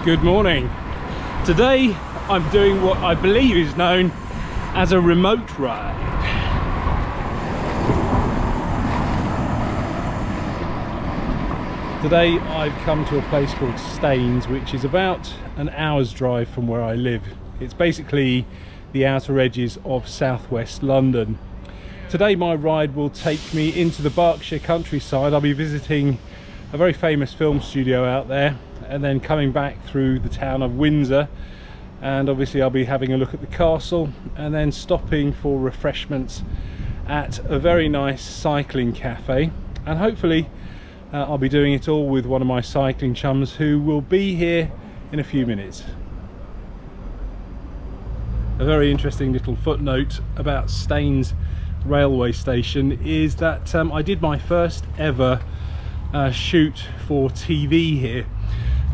Good morning. Today I'm doing what I believe is known as a remote ride. Today I've come to a place called Staines, which is about an hour's drive from where I live. It's basically the outer edges of southwest London. Today my ride will take me into the Berkshire countryside. I'll be visiting a very famous film studio out there and then coming back through the town of Windsor, and obviously I'll be having a look at the castle and then stopping for refreshments at a very nice cycling cafe, and hopefully I'll be doing it all with one of my cycling chums who will be here in a few minutes. A very interesting little footnote about Staines railway station is that I did my first ever shoot for TV here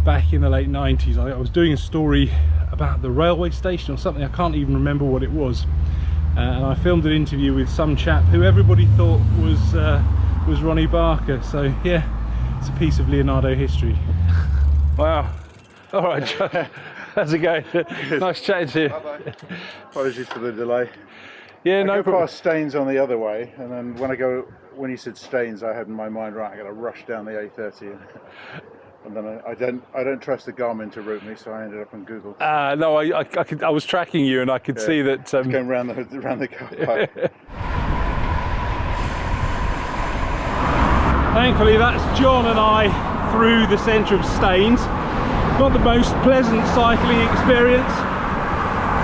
back in the late 90s. I was doing a story about the railway station or something, I can't even remember what it was, and I filmed an interview with some chap who everybody thought was Ronnie Barker. So yeah, it's a piece of Leonardo history. Wow. All right, John. How's it going? Nice chatting to you. Bye-bye. Apologies for the delay. Yeah, no problem. Past Staines on the other way, and then when you said Staines, I had in my mind, right, I got to rush down the A30, and then I don't trust the Garmin to route me, so I ended up on Google. No, I was tracking you, and I could see that. Going round the car park. Thankfully, that's John and I through the centre of Staines. Not the most pleasant cycling experience,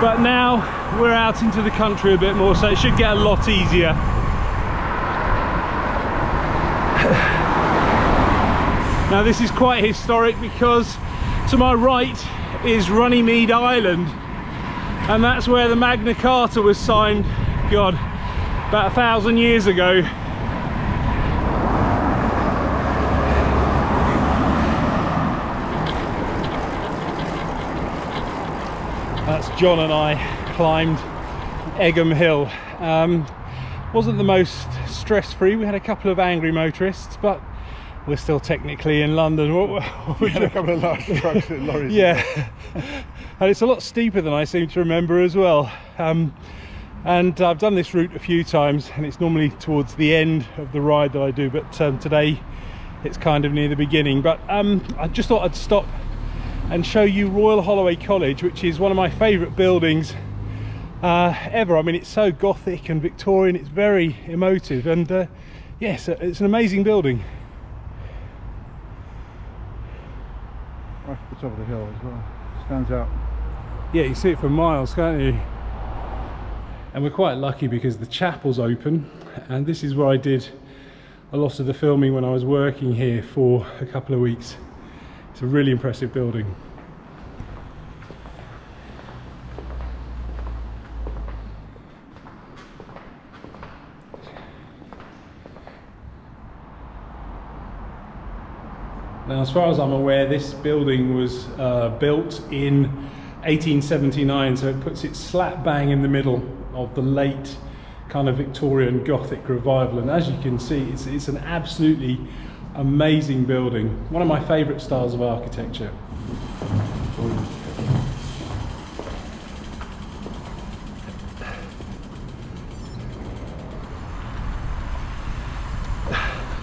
but now we're out into the country a bit more, so it should get a lot easier. Now this is quite historic because to my right is Runnymede Island, and that's where the Magna Carta was signed, God, about 1,000 years ago. That's John and I climbed Egham Hill. Wasn't the most stress-free. We had a couple of angry motorists, but we're still technically in London. We had a couple of large trucks and lorries. Yeah, and it's a lot steeper than I seem to remember as well. And I've done this route a few times, and it's normally towards the end of the ride that I do, but today it's kind of near the beginning. But I just thought I'd stop and show you Royal Holloway College, which is one of my favourite buildings ever. I mean, it's so Gothic and Victorian, it's very emotive, and yes, it's an amazing building. Right at the top of the hill as well, stands out. Yeah, you see it for miles, can't you? And we're quite lucky because the chapel's open, and this is where I did a lot of the filming when I was working here for a couple of weeks. It's a really impressive building. Now, as far as I'm aware, this building was built in 1879, so it puts it slap bang in the middle of the late kind of Victorian Gothic revival, and as you can see, it's an absolutely amazing building, one of my favourite styles of architecture.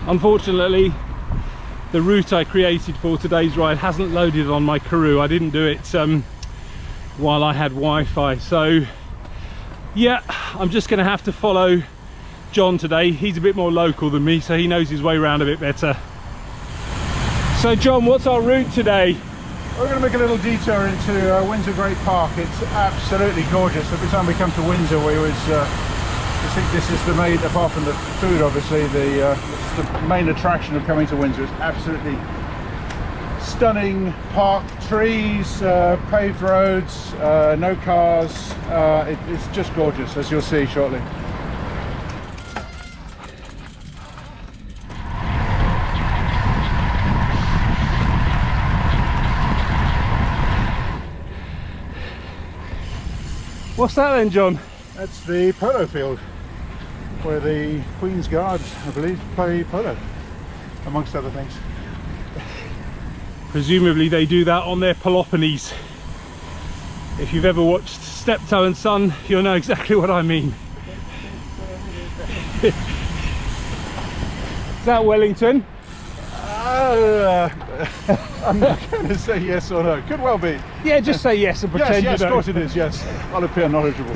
Unfortunately, the route I created for today's ride hasn't loaded on my Karoo. I didn't do it while I had Wi-Fi, so yeah, I'm just going to have to follow John today. He's a bit more local than me, so he knows his way around a bit better. So John, what's our route today? We're going to make a little detour into Windsor Great Park. It's absolutely gorgeous. Every time we come to Windsor, we always think this is the main, apart from the food obviously, the main attraction of coming to Windsor. It's absolutely stunning park, trees, paved roads, no cars. It's just gorgeous, as you'll see shortly. What's that then, John? That's the polo field where the Queen's Guards, I believe, play polo, amongst other things. Presumably they do that on their Peloponnese. If you've ever watched Steptoe and Son, you'll know exactly what I mean. Is that Wellington? I'm not going to say yes or no. Could well be. Yeah, just say yes and pretend yes, you of know. course it is, yes. I'll appear knowledgeable.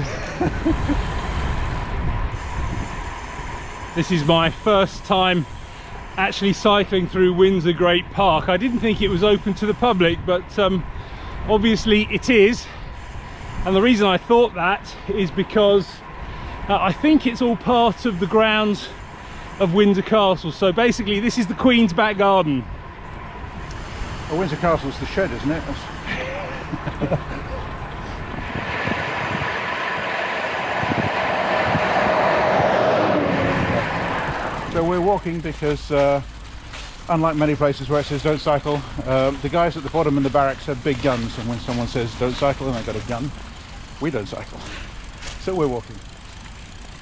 This is my first time actually cycling through Windsor Great Park. I didn't think it was open to the public, but obviously it is. And the reason I thought that is because I think it's all part of the grounds of Windsor Castle. So basically this is the Queen's back garden. Well, Windsor Castle's the shed, isn't it? So we're walking because unlike many places where it says don't cycle, the guys at the bottom in the barracks have big guns, and when someone says don't cycle and they've got a gun, we don't cycle. So we're walking.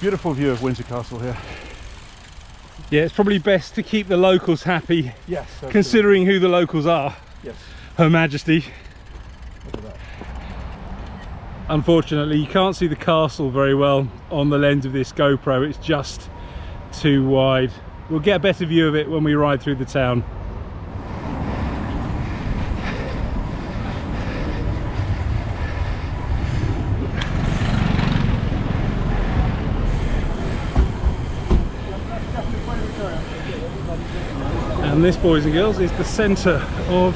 Beautiful view of Windsor Castle here. Yeah, it's probably best to keep the locals happy. Yes. Absolutely. Considering who the locals are. Yes. Her Majesty. Look at that. Unfortunately, you can't see the castle very well on the lens of this GoPro. It's just too wide. We'll get a better view of it when we ride through the town. And this, boys and girls, is the centre of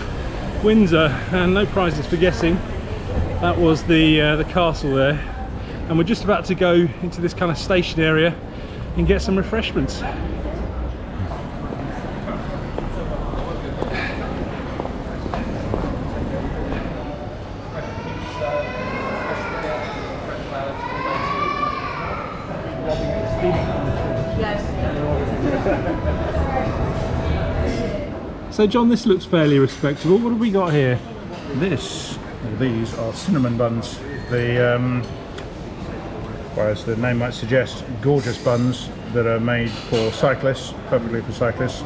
Windsor, and no prizes for guessing. That was the castle there, and we're just about to go into this kind of station area and get some refreshments. So John, this looks fairly respectable. What have we got here? These are cinnamon buns. The well, as the name might suggest, gorgeous buns that are made for cyclists, perfectly for cyclists.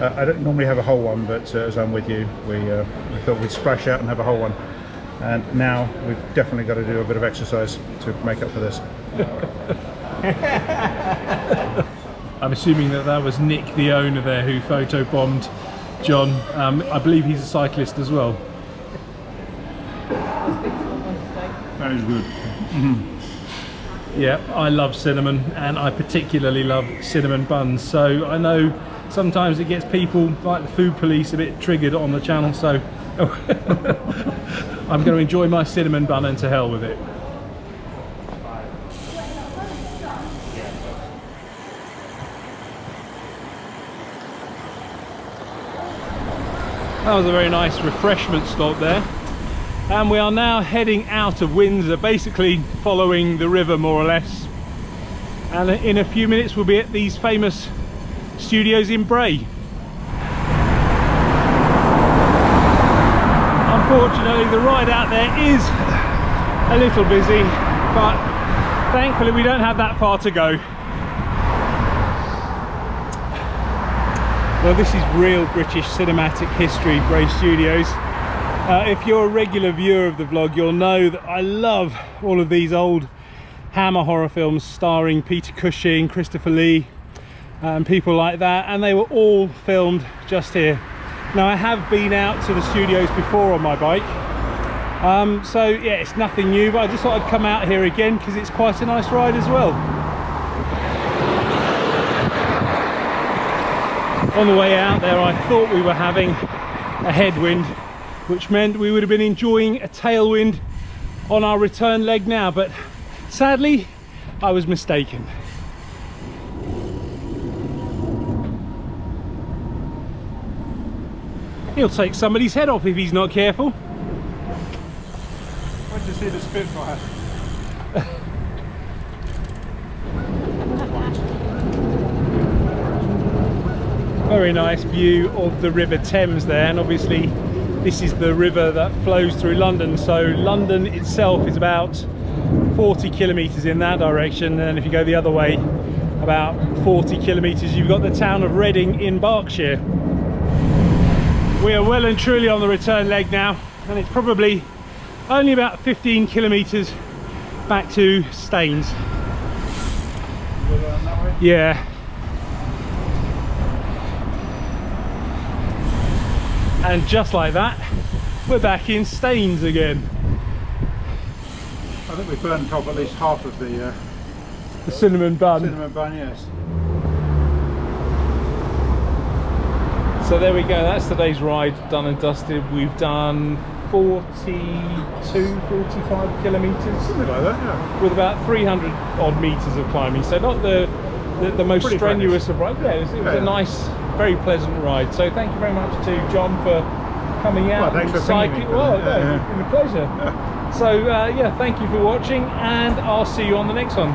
I don't normally have a whole one, but as I'm with you, we thought we'd splash out and have a whole one. And now we've definitely got to do a bit of exercise to make up for this. I'm assuming that was Nick, the owner there, who photobombed John. I believe he's a cyclist as well. That is good. Yeah, I love cinnamon, and I particularly love cinnamon buns. So I know sometimes it gets people like the food police a bit triggered on the channel, so I'm going to enjoy my cinnamon bun and to hell with it. That was a very nice refreshment stop there. And we are now heading out of Windsor, basically following the river more or less. And in a few minutes we'll be at these famous studios in Bray. Unfortunately, the ride out there is a little busy, but thankfully we don't have that far to go. Well, this is real British cinematic history, Bray Studios. If you're a regular viewer of the vlog, you'll know that I love all of these old Hammer horror films starring Peter Cushing, Christopher Lee, and people like that, and they were all filmed just here. Now, I have been out to the studios before on my bike, so yeah, it's nothing new, but I just thought I'd come out here again because it's quite a nice ride as well. On the way out there, I thought we were having a headwind, which meant we would have been enjoying a tailwind on our return leg now, but sadly I was mistaken. He'll take somebody's head off if he's not careful. When did you see the Spitfire? Very nice view of the River Thames there, and obviously this is the river that flows through London, so London itself is about 40 kilometres in that direction, and if you go the other way about 40 kilometres you've got the town of Reading in Berkshire. We are well and truly on the return leg now, and it's probably only about 15 kilometers back to Staines. That way? Yeah. And just like that, we're back in Staines again. I think we've burnt off at least half of the cinnamon bun. cinnamon bun, yes. So there we go, that's today's ride done and dusted. We've done 45 kilometers. Something like that, yeah. With about 300 odd meters of climbing. So not the most Pretty strenuous of rides. Yeah, it was a nice, very pleasant ride. So thank you very much to John for coming out. Well, thanks for cycling. bringing me. Well, Yeah, no, it's been a pleasure. Yeah. So yeah, thank you for watching, and I'll see you on the next one.